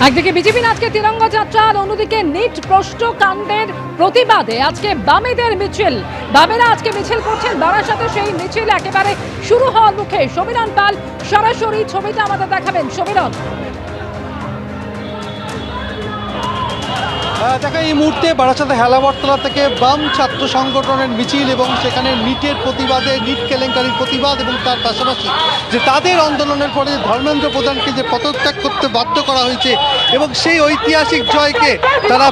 একদিকে বিজেপি আজকে তিরঙ্গা যাত্রা আর অন্যদিকে নিট প্রশ্ন কাণ্ডের প্রতিবাদে আজকে বামেদের মিছিল। বামেরা আজকে মিছিল করছেন বারাসাতে, সেই মিছিল একেবারে শুরু হওয়ার মুখে। সমীরণ পাল সরাসরি ছবিটা আমাদের দেখাবেন। সমীরণ, দেখা এই মুহূর্তে বারাসাতে হেলাবরতলা থেকে বাম ছাত্র সংগঠনের মিছিল এবং সেখানে নিটের প্রতিবাদে, নিট কেলেঙ্কারির প্রতিবাদ এবং তার পাশাপাশি যে তাদের আন্দোলনের পরে ধর্মেন্দ্র প্রধানকে যে পদত্যাগ করতে বাধ্য করা হয়েছে এবং সেই ঐতিহাসিক জয়কে তারা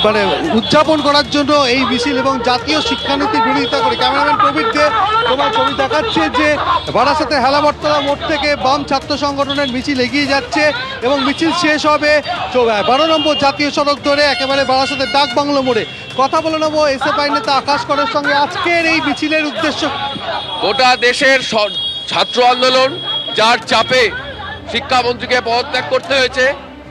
মানে উদযাপন করার জন্য এই মিছিল এবং জাতীয় শিক্ষানীতির বিরোধিতা করে। ক্যামেরাম্যান প্রবীরকে তোমার ছবি দেখাচ্ছে যে বারাসাতে হেলাবরতলা মোড় থেকে বাম ছাত্র সংগঠনের মিছিল এগিয়ে যাচ্ছে এবং মিছিল শেষ হবে 12 নম্বর জাতীয় সড়ক ধরে একেবারে বারাসাতে ডাক বাংলো মোড়ে। কথা বলে নেবো এসএফআই নেতা আকাশ করের সঙ্গে। আজকের এই মিছিলের উদ্দেশ্য গোটা দেশের ছাত্র আন্দোলন, যার চাপে শিক্ষামন্ত্রীকে পদত্যাগ করতে হয়েছে,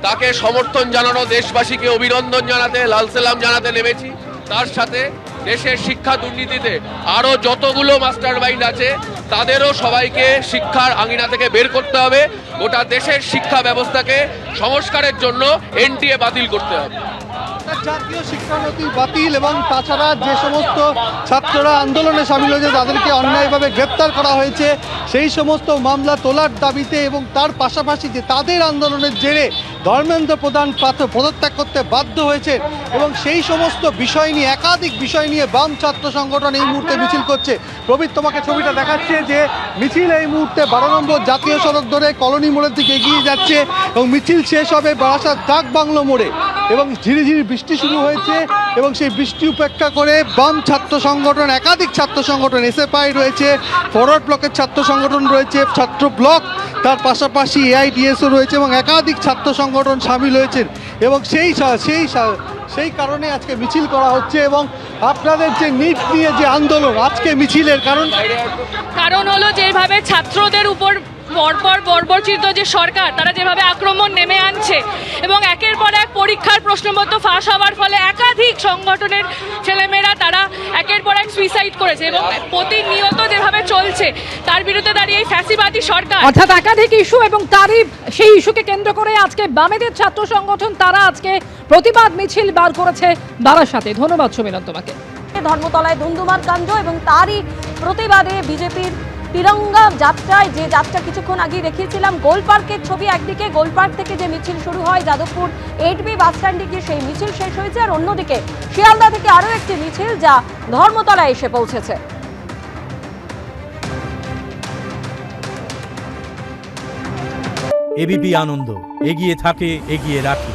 তাকে সমর্থন জানানো, দেশবাসীকে অভিনন্দন জানাতে, লাল সালাম জানাতে নেমেছি। তার সাথে দেশের শিক্ষা দুর্নীতিতে আরও যতগুলো মাস্টার মাইন্ড আছে তাদেরও সবাইকে শিক্ষার আঙিনা থেকে বের করতে হবে। গোটা দেশের শিক্ষা ব্যবস্থাকে সংস্কারের জন্য এনটিএ বাতিল করতে হবে। জাতীয় শিক্ষানীতি বাতিল এবং তাছাড়া যে সমস্ত ছাত্ররা আন্দোলনে সামিল হয়েছে তাদেরকে অন্যায়ভাবে গ্রেপ্তার করা হয়েছে, সেই সমস্ত মামলা তোলার দাবিতে এবং তার পাশাপাশি যে তাদের আন্দোলনের জেরে ধর্মেন্দ্র প্রধান পদত্যাগ করতে বাধ্য হয়েছে এবং সেই সমস্ত বিষয় নিয়ে, একাধিক বিষয় নিয়ে বাম ছাত্র সংগঠন এই মুহূর্তে মিছিল করছে। প্রবীর, তোমাকে ছবিটা দেখাচ্ছে যে মিছিল এই মুহূর্তে 12 নম্বর জাতীয় সড়ক ধরে কলোনি মোড়ের দিকে এগিয়ে যাচ্ছে এবং মিছিল শেষ হবে বারাসাত ডাক বাংলো মোড়ে। এবং ঝিরিঝিরি বৃষ্টি শুরু হয়েছে এবং সেই বৃষ্টি উপেক্ষা করে বাম ছাত্র সংগঠন, একাধিক ছাত্র সংগঠন, এসএফআই রয়েছে, ফরওয়ার্ড ব্লকের ছাত্র সংগঠন রয়েছে, ছাত্র ব্লক, তার পাশাপাশি এআইডিএসও রয়েছে এবং একাধিক ছাত্র সংগঠন সামিল হয়েছেন এবং সেই কারণে আজকে মিছিল করা হচ্ছে। এবং আপনাদের যে নিট নিয়ে যে আন্দোলন, আজকে মিছিলের কারণ হলো যেভাবে ছাত্রদের উপর পরপর বর্বরচিত যে সরকার, তারা যেভাবে আক্রমণ নেমে আনছে এবং একের পর এক পরীক্ষার প্রশ্নপত্র ফাঁস হওয়ার ফলে একাধিক সংগঠনের ছেলেমেয়েরা তারা একের পর এক সুইসাইড করেছে এবং প্রতিনিয়ত যেভাবে চলছে তার বিরুদ্ধে দাঁড়িয়ে এই ফ্যাসিবাদী সরকার, অর্থাৎ একাধিক ইস্যু এবং তারই সেই ইস্যুকে কেন্দ্র করে আজকে বামেদের ছাত্র সংগঠন তারা আজকে প্রতিবাদ মিছিল বার করেছে বারাসাতে। ধন্যবাদ সমীরণ তোমাকে। ধর্মতলায় ধুন্ধুমার কাণ্ড এবং তারই প্রতিবাদে বিজেপির তিরঙ্গা যাত্রায়, যে যাত্রা কিছুক্ষণ আগে দেখিয়েছিলাম, গোল পার্কের ছবি, একদিকে গোল পার্ক থেকে যে মিছিল শুরু হয় যাদবপুর 8B বাস স্ট্যান্ডে গিয়ে সেই মিছিল শেষ হয়েছে, আর অন্যদিকে শিয়ালদা থেকে আরও একটি মিছিল যা ধর্মতলায় এসে পৌঁছেছে। এবিপি আনন্দ, এগিয়ে থাকে, এগিয়ে রাখে।